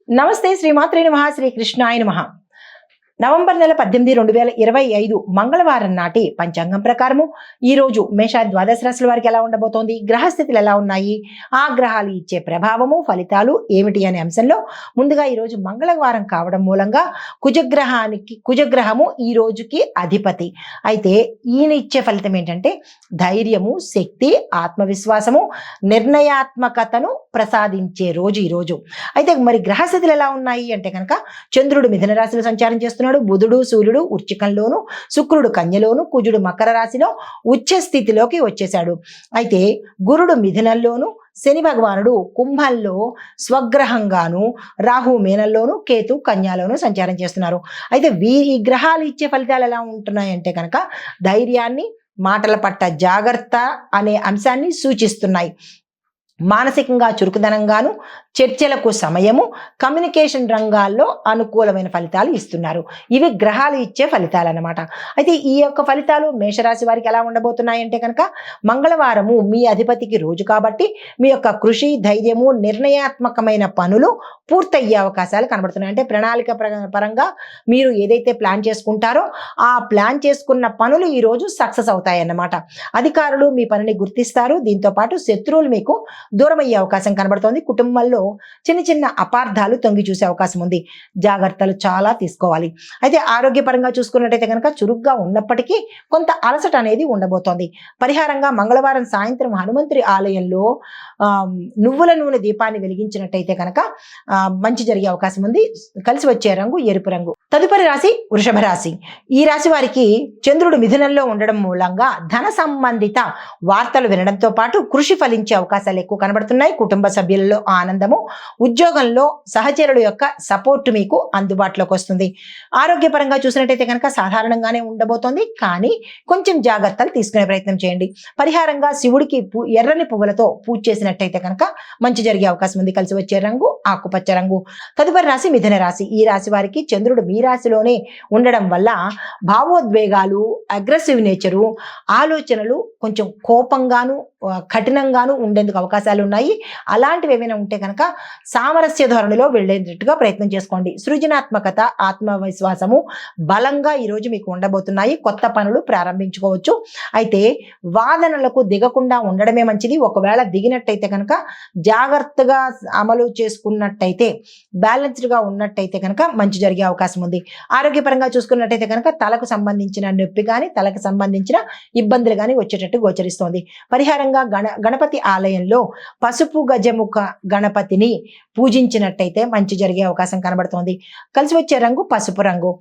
నమస్తే శ్రీమాత్రే నమః శ్రీ కృష్ణాయ నమః. నవంబర్ నెల 18, 2025 మంగళవారం నాటి పంచాంగం ప్రకారము ఈ రోజు మేష ద్వాదశ రాశుల వారికి ఎలా ఉండబోతోంది, గ్రహస్థితులు ఎలా ఉన్నాయి, ఆ గ్రహాలు ఇచ్చే ప్రభావము ఫలితాలు ఏమిటి అనే అంశంలో ముందుగా ఈ రోజు మంగళవారం కావడం మూలంగా కుజగ్రహము ఈ రోజుకి అధిపతి. అయితే ఈయన ఇచ్చే ఫలితం ఏంటంటే ధైర్యము, శక్తి, ఆత్మవిశ్వాసము, నిర్ణయాత్మకతను ప్రసాదించే రోజు ఈ రోజు. అయితే మరి గ్రహస్థితులు ఎలా ఉన్నాయి అంటే కనుక చంద్రుడు మిథున రాశిలో సంచారం చేస్తున్నాడు, బుధుడు సూర్యుడు వృశ్చికంలోను, శుక్రుడు కన్యలోను, కుజుడు మకర రాశిలో ఉచ్చ స్థితిలోకి వచ్చేశాడు. అయితే గురుడు మిథునంలోను, శని భగవానుడు కుంభంలో స్వగ్రహంగాను, రాహు మీనంలోను, కేతు కన్యాలోను సంచారం చేస్తున్నారు. అయితే ఈ గ్రహాలు ఇచ్చే ఫలితాలు ఎలా ఉంటున్నాయంటే కనుక ధైర్యాన్ని, మాటల పట్ల జాగ్రత్త అనే అంశాన్ని సూచిస్తున్నాయి. మానసికంగా చురుకుదనంగాను, చర్చలకు సమయము, కమ్యూనికేషన్ రంగాల్లో అనుకూలమైన ఫలితాలు ఇస్తున్నారు. ఇవి గ్రహాలు ఇచ్చే ఫలితాలు అన్నమాట. అయితే ఈ యొక్క ఫలితాలు మేషరాశి వారికి ఎలా ఉండబోతున్నాయంటే కనుక మంగళవారము మీ అధిపతికి రోజు కాబట్టి మీ యొక్క కృషి, ధైర్యము, నిర్ణయాత్మకమైన పనులు పూర్తయ్యే అవకాశాలు కనబడుతున్నాయి. అంటే ప్రణాళిక పరంగా మీరు ఏదైతే ప్లాన్ చేసుకుంటారో ఆ ప్లాన్ చేసుకున్న పనులు ఈ రోజు సక్సెస్ అవుతాయి అన్నమాట. అధికారులు మీ పనిని గుర్తిస్తారు. దీంతో పాటు శత్రువులు మీకు దూరం అయ్యే అవకాశం కనబడుతోంది. కుటుంబంలో చిన్న చిన్న అపార్థాలు తొంగి చూసే అవకాశం ఉంది. జాగ్రత్తలు చాలా తీసుకోవాలి. అయితే ఆరోగ్యపరంగా చూసుకున్నట్టయితే కనుక చురుగ్గా ఉన్నప్పటికీ కొంత అలసట అనేది ఉండబోతోంది. పరిహారంగా మంగళవారం సాయంత్రం హనుమంతుడి ఆలయంలో నువ్వుల నూనె దీపాన్ని వెలిగించినట్టయితే కనుక మంచి జరిగే అవకాశం ఉంది. కలిసి వచ్చే రంగు ఎరుపు రంగు. తదుపరి రాశి వృషభ రాశి. ఈ రాశి వారికి చంద్రుడు మిథునంలో ఉండడం మూలంగా ధన సంబంధిత వార్తలు వినడంతో పాటు కృషి ఫలించే అవకాశాలు ఎక్కువ కనబడుతున్నాయి. కుటుంబ సభ్యులలో ఆనందము, ఉద్యోగంలో సహచరుల యొక్క సపోర్ట్ మీకు అందుబాటులోకి వస్తుంది. ఆరోగ్యపరంగా చూసినట్టయితే కనుక సాధారణంగానే ఉండబోతోంది, కానీ కొంచెం జాగ్రత్తలు తీసుకునే ప్రయత్నం చేయండి. పరిహారంగా శివుడికి ఎర్రని పువ్వులతో పూజ చేసినట్టయితే కనుక మంచి జరిగే అవకాశం ఉంది. కలిసి వచ్చే రంగు ఆకుపచ్చ రంగు. తదుపరి రాశి మిథున రాశి. ఈ రాశి వారికి చంద్రుడు మీ రాశిలోనే ఉండడం వల్ల భావోద్వేగాలు, అగ్రెసివ్ నేచరు, ఆలోచనలు కొంచెం కోపంగాను కఠినంగాను ఉండేందుకు అవకాశాలు ఉన్నాయి. అలాంటివి ఏమైనా ఉంటే కనుక సామరస్య ధోరణిలో వెళ్ళేటట్టుగా ప్రయత్నం చేసుకోండి. సృజనాత్మకత, ఆత్మవిశ్వాసము బలంగా ఈరోజు మీకు ఉండబోతున్నాయి. కొత్త పనులు ప్రారంభించుకోవచ్చు. అయితే వాదనలకు దిగకుండా ఉండడమే మంచిది. ఒకవేళ దిగినట్టయితే కనుక జాగ్రత్తగా అమలు చేసుకున్నట్టయితే, బ్యాలెన్స్డ్గా ఉన్నట్టయితే కనుక మంచి జరిగే అవకాశం ఉంది. ఆరోగ్యపరంగా చూసుకున్నట్టయితే కనుక తలకు సంబంధించిన నొప్పి కానీ, తలకు సంబంధించిన ఇబ్బందులు కానీ వచ్చేటట్టు గోచరిస్తోంది. పరిహారంగా గణపతి ఆలయంలో పసుపు గజముఖ గణపతిని పూజించినట్టయితే మంచి జరిగే అవకాశం కనబడుతోంది. కలిసి వచ్చే రంగు పసుపు రంగు.